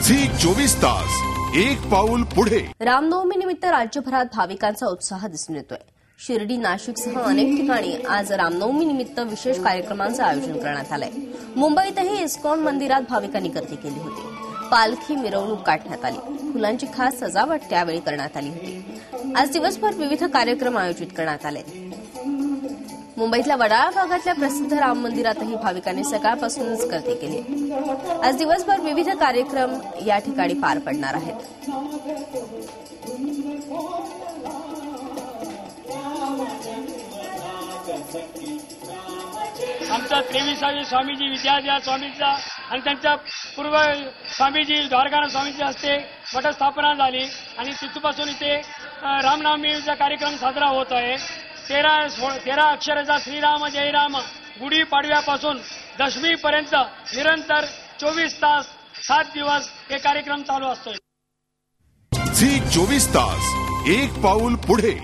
Zee 24 तास एक पाऊल पुढे। रामनवमी निमित्त राज्यभरात भाविकांचा उत्साह दिसून येतोय। शिर्डी, नाशिकसह अनेक ठिकाणी आज रामनवमी निमित्त विशेष कार्यक्रमांचं आयोजन करण्यात आलंय। मुंबईतही इस्कॉन मंदिरात भाविकांनी गर्दी केली होती। पालखी मिरवणूक काढण्यात आली। फुलांची खास सजावट त्यावेळी करण्यात आली होती। आज दिवसभर विविध कार्यक्रम आयोजित करण्यात आले। मुंबईतल्या वडाळा भागातल्या प्रसिद्ध राम मंदिरातही भाविकांनी सकाळपासूनच गर्दी केली। आज दिवसभर विविध कार्यक्रम या ठिकाणी पार पडणार आहेत। आमचा 23वी स्वामीजी विद्याधर स्वामींचा आणि त्यांच्या पूर्व स्वामीजी द्वारकानाथ स्वामींच्या हस्ते मठस्थापना झाली आणि तिथपासून इथे रामनवमीचा कार्यक्रम साजरा होत आहे। 13 अक्षराचा श्रीराम जय राम गुढी पाडव्यापासून दशमीपर्यंत निरंतर 24 तास 7 दिवस हे कार्यक्रम चालू असतो। झी 24 तास एक पाऊल पुढे।